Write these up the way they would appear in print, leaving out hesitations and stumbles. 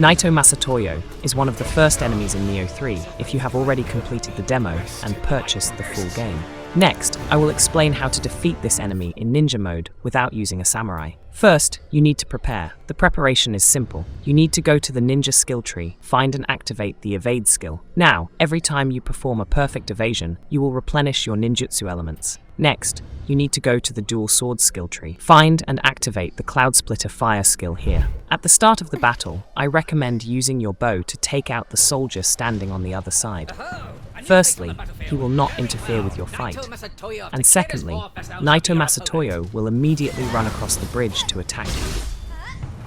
Naito Masatoyo is one of the first enemies in Nioh 3 if you have already completed the demo and purchased the full game. Next, I will explain how to defeat this enemy in ninja mode without using a samurai. First, you need to prepare. The preparation is simple. You need to go to the ninja skill tree, find and activate the evade skill. Now, every time you perform a perfect evasion, you will replenish your ninjutsu elements. Next, you need to go to the dual sword skill tree. Find and activate the Cloud Splitter fire skill here. At the start of the battle, I recommend using your bow to take out the soldier standing on the other side. Firstly, he will not interfere with your fight. And secondly, Naito Masatoyo will immediately run across the bridge to attack you.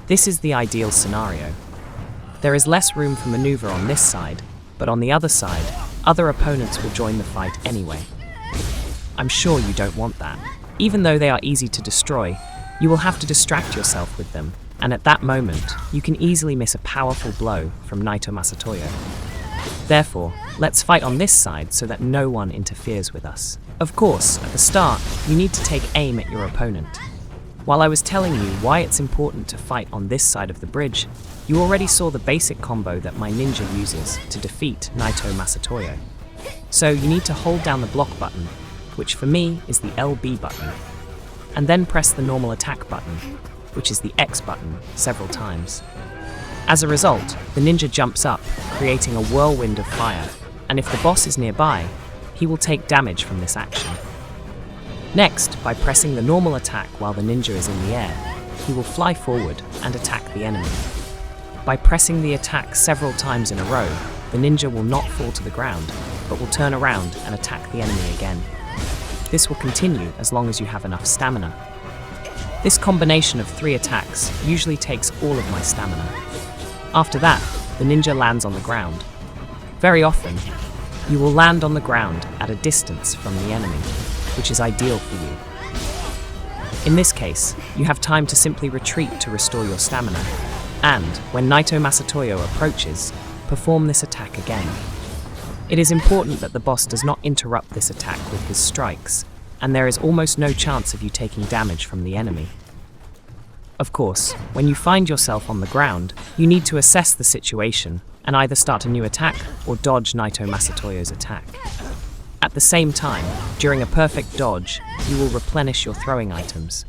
This is the ideal scenario. There is less room for maneuver on this side, but on the other side, other opponents will join the fight anyway. I'm sure you don't want that. Even though they are easy to destroy, you will have to distract yourself with them, and at that moment, you can easily miss a powerful blow from Naito Masatoyo. Therefore, let's fight on this side so that no one interferes with us. Of course, at the start, you need to take aim at your opponent. While I was telling you why it's important to fight on this side of the bridge, you already saw the basic combo that my ninja uses to defeat Naito Masatoyo. So you need to hold down the block button, which for me is the LB button, and then press the normal attack button, which is the X button, several times. As a result, the ninja jumps up, creating a whirlwind of fire, and if the boss is nearby, he will take damage from this action. Next, by pressing the normal attack while the ninja is in the air, he will fly forward and attack the enemy. By pressing the attack several times in a row, the ninja will not fall to the ground, but will turn around and attack the enemy again. This will continue as long as you have enough stamina. This combination of 3 attacks usually takes all of my stamina. After that, the ninja lands on the ground. Very often, you will land on the ground at a distance from the enemy, which is ideal for you. In this case, you have time to simply retreat to restore your stamina, and when Naito Masatoyo approaches, perform this attack again. It is important that the boss does not interrupt this attack with his strikes, and there is almost no chance of you taking damage from the enemy. Of course, when you find yourself on the ground, you need to assess the situation and either start a new attack or dodge Naito Masatoyo's attack. At the same time, during a perfect dodge, you will replenish your throwing items.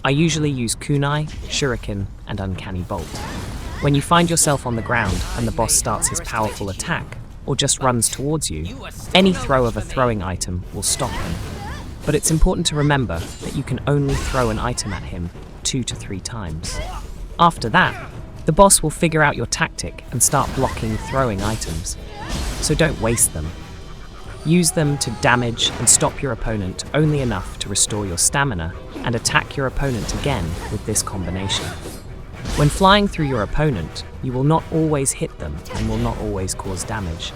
I usually use kunai, shuriken, and uncanny bolt. When you find yourself on the ground and the boss starts his powerful attack, or just runs towards you, any throw of a throwing item will stop him. But it's important to remember that you can only throw an item at him 2 to 3 times. After that, the boss will figure out your tactic and start blocking throwing items. So don't waste them. Use them to damage and stop your opponent only enough to restore your stamina and attack your opponent again with this combination. When flying through your opponent, you will not always hit them and will not always cause damage.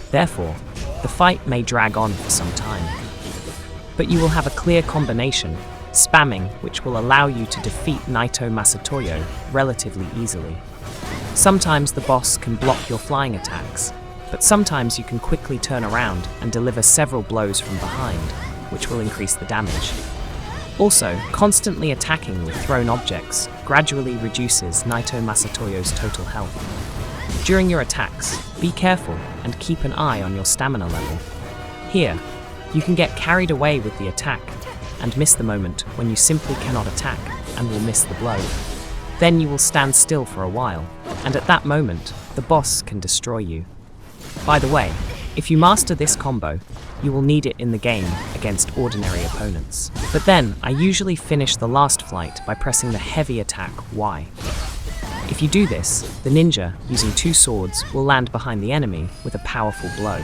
Therefore, the fight may drag on for some time. But you will have a clear combination, spamming, which will allow you to defeat Naito Masatoyo relatively easily. Sometimes the boss can block your flying attacks, but sometimes you can quickly turn around and deliver several blows from behind, which will increase the damage. Also, constantly attacking with thrown objects gradually reduces Naito Masatoyo's total health. During your attacks, be careful and keep an eye on your stamina level. Here, you can get carried away with the attack and miss the moment when you simply cannot attack and will miss the blow. Then you will stand still for a while, and at that moment, the boss can destroy you. By the way, if you master this combo, you will need it in the game against ordinary opponents. But then, I usually finish the last flight by pressing the heavy attack Y. If you do this, the ninja, using 2 swords, will land behind the enemy with a powerful blow.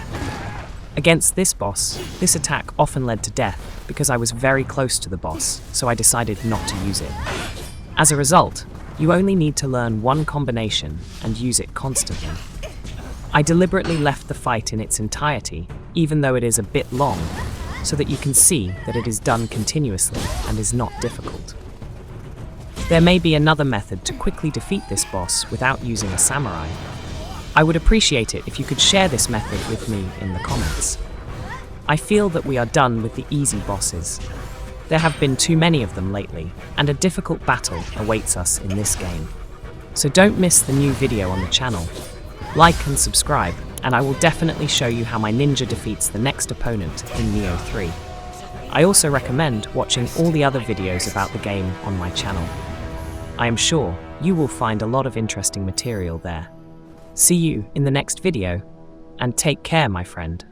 Against this boss, this attack often led to death because I was very close to the boss, so I decided not to use it. As a result, you only need to learn one combination and use it constantly. I deliberately left the fight in its entirety, even though it is a bit long, so that you can see that it is done continuously and is not difficult. There may be another method to quickly defeat this boss without using a samurai. I would appreciate it if you could share this method with me in the comments. I feel that we are done with the easy bosses. There have been too many of them lately, and a difficult battle awaits us in this game. So don't miss the new video on the channel. Like and subscribe, and I will definitely show you how my ninja defeats the next opponent in Nioh 3. I also recommend watching all the other videos about the game on my channel. I am sure you will find a lot of interesting material there. See you in the next video, and take care, my friend.